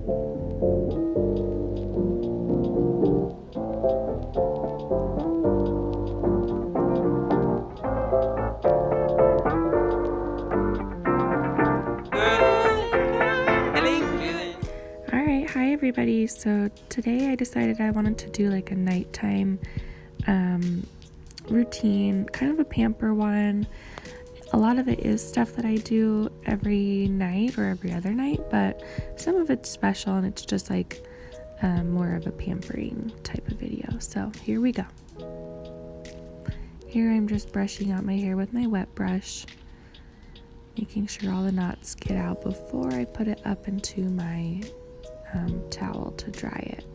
Alright, hi everybody. So today I decided I wanted to do like a nighttime routine, kind of a pamper one. A lot of it is stuff that I do every night or every other night, but some of it's special and it's just like more of a pampering type of video. So here we go. Here I'm just brushing out my hair with my wet brush, making sure all the knots get out before I put it up into my towel to dry it.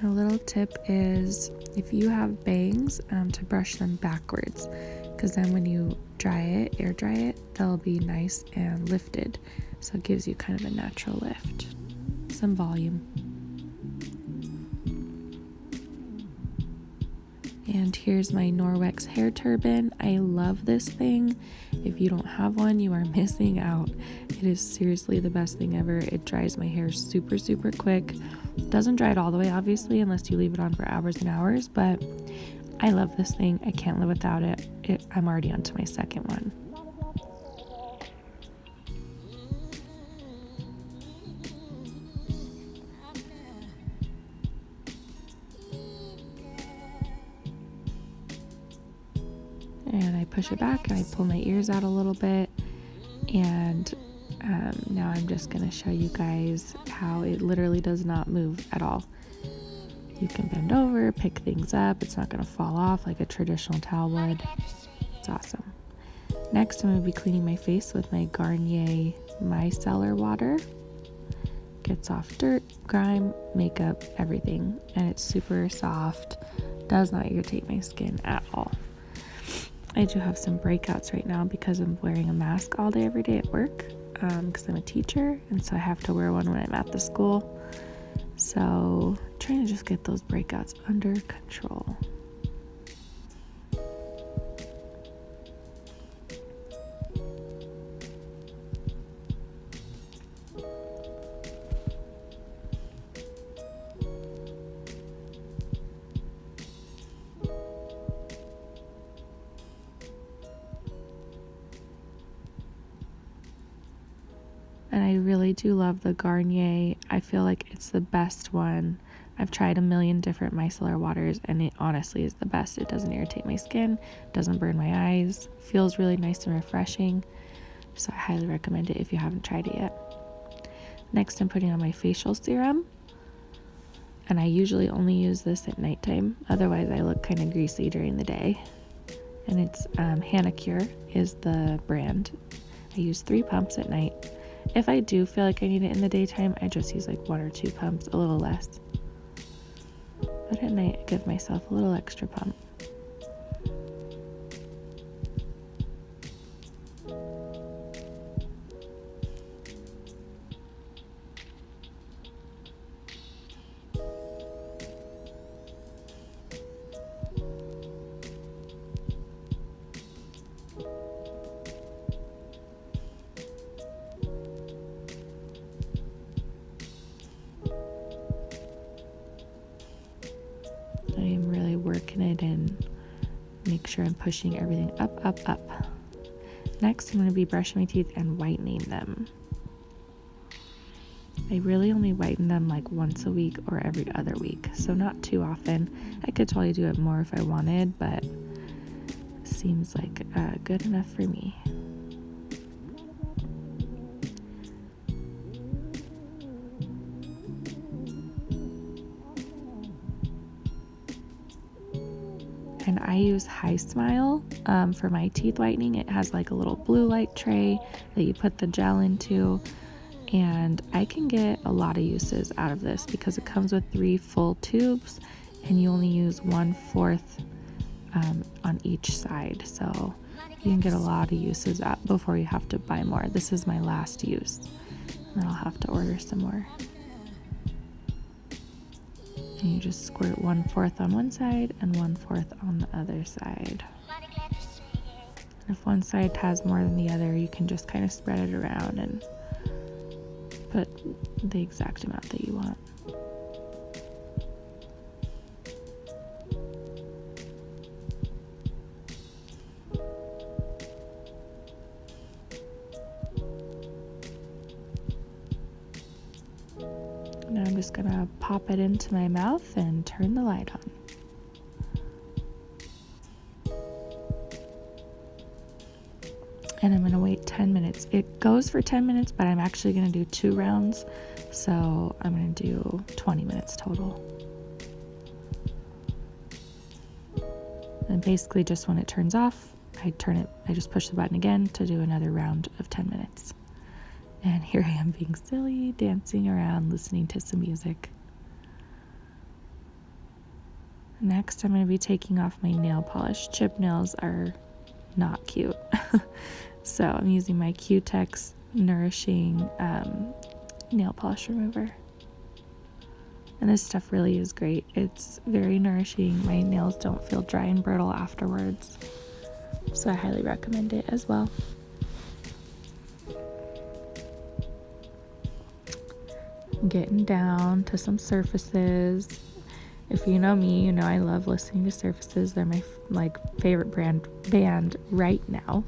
A little tip is if you have bangs, to brush them backwards, because then when you air dry it, they'll be nice and lifted, so it gives you kind of a natural lift, some volume. And here's my NORWEX hair turban. I love this thing. If you don't have one, you are missing out. It is seriously the best thing ever. It dries my hair super, super quick. It doesn't dry it all the way, obviously, unless you leave it on for hours and hours, but I love this thing. I can't live without it. I'm already on to my second one. And I push it back and I pull my ears out a little bit, and now I'm just going to show you guys how it literally does not move at all. You can bend over, pick things up, it's not going to fall off like a traditional towel would. It's awesome. Next, I'm going to be cleaning my face with my Garnier Micellar water. Gets off dirt, grime, makeup, everything, and it's super soft, does not irritate my skin at all. I do have some breakouts right now because I'm wearing a mask all day every day at work, because I'm a teacher, and so I have to wear one when I'm at the school. So trying to just get those breakouts under control. And I really do love the Garnier. I feel like it's the best one. I've tried a million different micellar waters, and it honestly is the best. It doesn't irritate my skin, doesn't burn my eyes, feels really nice and refreshing. So I highly recommend it if you haven't tried it yet. Next, I'm putting on my facial serum. And I usually only use this at nighttime. Otherwise, I look kind of greasy during the day. And it's Hanicure is the brand. I use 3 pumps at night. If I do feel like I need it in the daytime, I just use like 1 or 2 pumps, a little less. But at night, I give myself a little extra pump. I am really working it in. Make sure I'm pushing everything up, up, up. Next, I'm going to be brushing my teeth and whitening them. I really only whiten them like once a week or every other week, so not too often. I could totally do it more if I wanted, but seems like good enough for me. And I use HiSmile for my teeth whitening. It has like a little Bluelight tray that you put the gel into, and I can get a lot of uses out of this because it comes with 3 full tubes and you only use 1/4 on each side, so you can get a lot of uses out before you have to buy more. This is my last use, and then I'll have to order some more. And you just squirt 1/4 on one side and 1/4 on the other side. And if one side has more than the other, you can just kind of spread it around and put the exact amount that you want. Now I'm just gonna pop it into my mouth and turn the light on. And I'm gonna wait 10 minutes. It goes for 10 minutes, but I'm actually gonna do 2 rounds. So I'm gonna do 20 minutes total. And basically just when it turns off, I just push the button again to do another round of 10 minutes. And here I am being silly, dancing around, listening to some music. Next, I'm going to be taking off my nail polish. Chip nails are not cute. So I'm using my Cutex Nourishing nail polish remover. And this stuff really is great. It's very nourishing. My nails don't feel dry and brittle afterwards. So I highly recommend it as well. Getting down to some surfaces. If you know me, you know I love listening to Surfaces. They're my favorite band right now.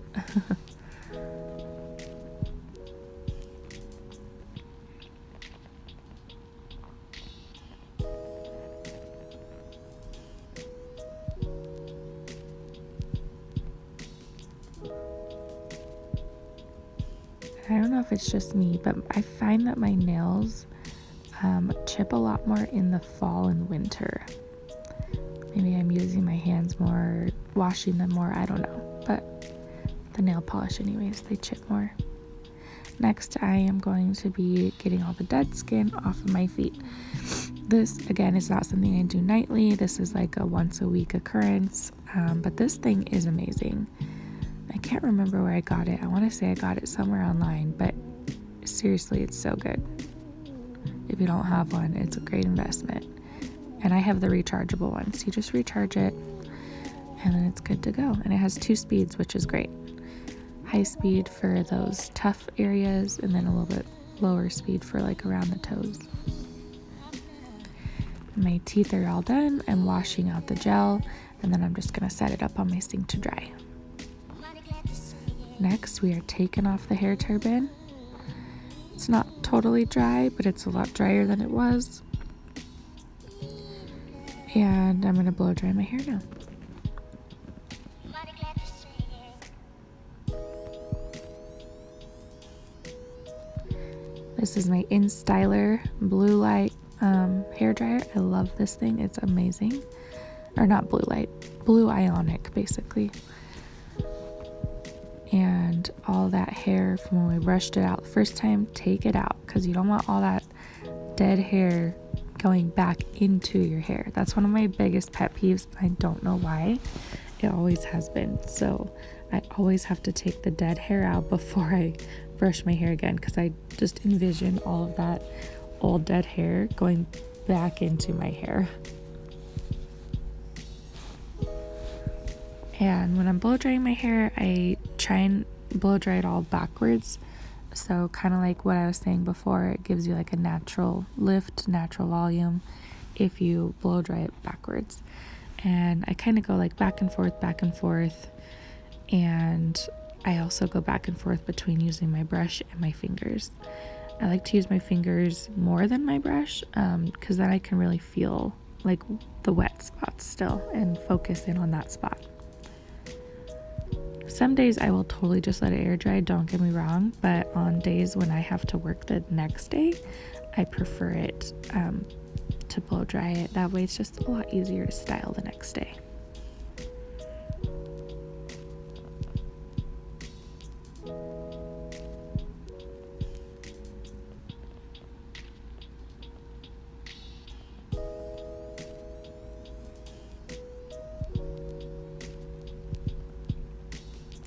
I don't know if it's just me, but I find that my nails chip a lot more in the fall and winter. Maybe I'm using my hands more, washing them more, I don't know. But the nail polish anyways, they chip more. Next, I am going to be getting all the dead skin off of my feet. This, again, is not something I do nightly. This is like a once a week occurrence. But this thing is amazing. I can't remember where I got it. I want to say I got it somewhere online, but seriously, it's so good. If you don't have one, it's a great investment. And I have the rechargeable one, so you just recharge it and then it's good to go. And it has 2 speeds, which is great. High speed for those tough areas and then a little bit lower speed for like around the toes. My teeth are all done. I'm washing out the gel and then I'm just going to set it up on my sink to dry. Next, we are taking off the hair turban. It's not totally dry, but it's a lot drier than it was. And I'm going to blow dry my hair now. This is my InStyler Bluelight hair dryer. I love this thing. It's amazing. Or not Bluelight, Blue Ionic, basically. And all that hair from when we brushed it out the first time, take it out because you don't want all that dead hair going back into your hair. That's one of my biggest pet peeves. I don't know why. It always has been. So I always have to take the dead hair out before I brush my hair again because I just envision all of that old dead hair going back into my hair. And when I'm blow drying my hair, I try and blow dry it all backwards. So kind of like what I was saying before, it gives you like a natural lift, natural volume if you blow dry it backwards. And I kind of go like back and forth. And I also go back and forth between using my brush and my fingers. I like to use my fingers more than my brush because then I can really feel like the wet spots still and focus in on that spot. Some days I will totally just let it air dry, don't get me wrong, but on days when I have to work the next day, I prefer it to blow dry it. That way it's just a lot easier to style the next day.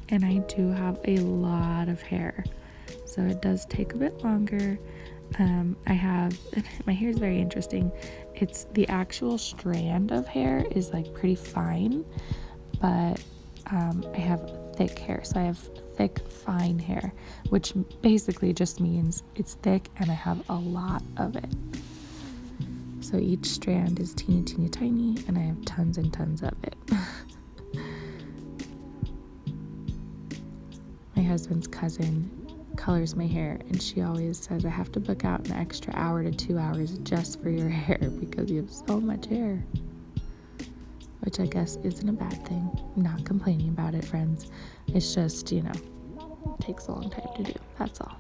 And I do have a lot of hair, so it does take a bit longer. My hair is very interesting. it's the actual strand of hair is like pretty fine, but I have thick hair, so I have thick fine hair, which basically just means it's thick and I have a lot of it. So each strand is teeny tiny and I have tons and tons of it. My husband's cousin colors my hair, and she always says I have to book out an extra hour to 2 hours just for your hair because you have so much hair, which I guess isn't a bad thing. I'm not complaining about it, friends. It's just, it takes a long time to do, that's all.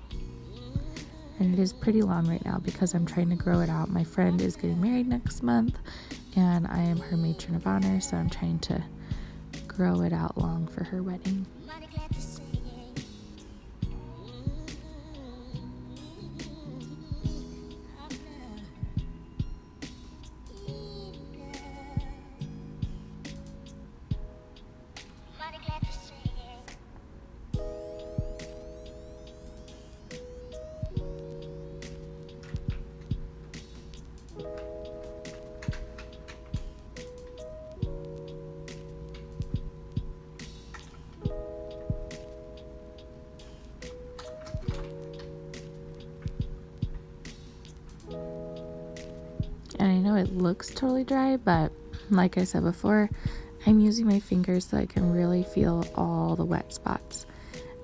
And it is pretty long right now because I'm trying to grow it out. My friend is getting married next month and I am her matron of honor, so I'm trying to grow it out long for her wedding. And I know it looks totally dry, but like I said before, I'm using my fingers so I can really feel all the wet spots.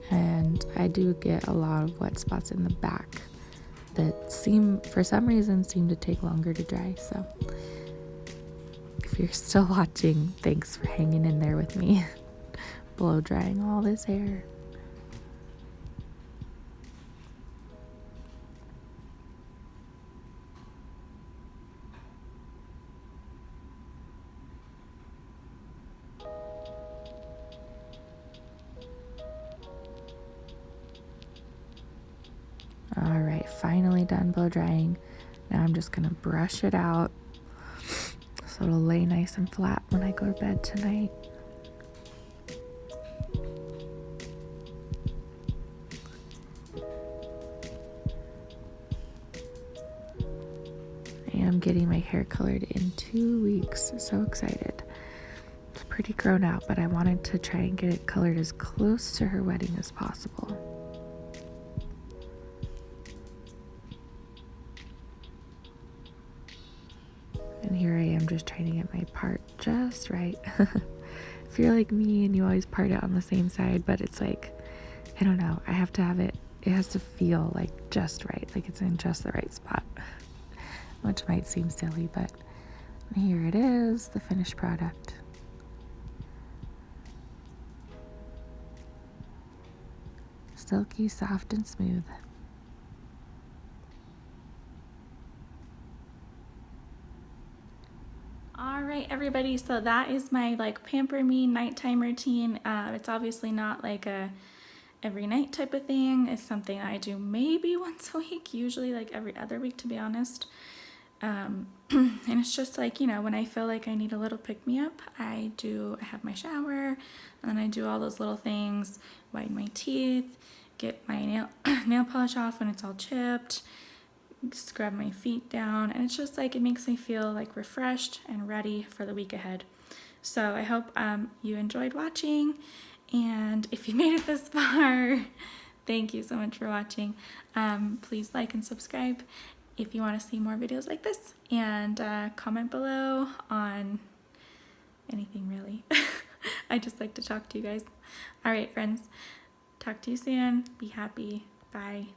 And I do get a lot of wet spots in the back that for some reason, seem to take longer to dry. So if you're still watching, thanks for hanging in there with me, blow drying all this hair. All right, finally done blow drying. Now I'm just gonna brush it out so it'll lay nice and flat when I go to bed tonight. I am getting my hair colored in 2 weeks, so excited. It's pretty grown out, but I wanted to try and get it colored as close to her wedding as possible. And here I am just trying to get my part just right. If you're like me and you always part it on the same side, but it's like, I don't know, I have to have it has to feel like just right, like it's in just the right spot, which might seem silly, but here it is, the finished product. Silky, soft, and smooth. Alright everybody, so that is my pamper me nighttime routine. It's obviously not like a every night type of thing. It's something I do maybe once a week, usually like every other week to be honest. And it's just when I feel like I need a little pick-me-up, I have my shower, and then I do all those little things, whiten my teeth, get my nail polish off when it's all chipped, scrub my feet down, and it's just it makes me feel refreshed and ready for the week ahead. So I hope you enjoyed watching, and if you made it this far, thank you so much for watching. Please like and subscribe if you want to see more videos like this, and comment below on anything really. I just like to talk to you guys. All right, friends, talk to you soon. Be happy. Bye.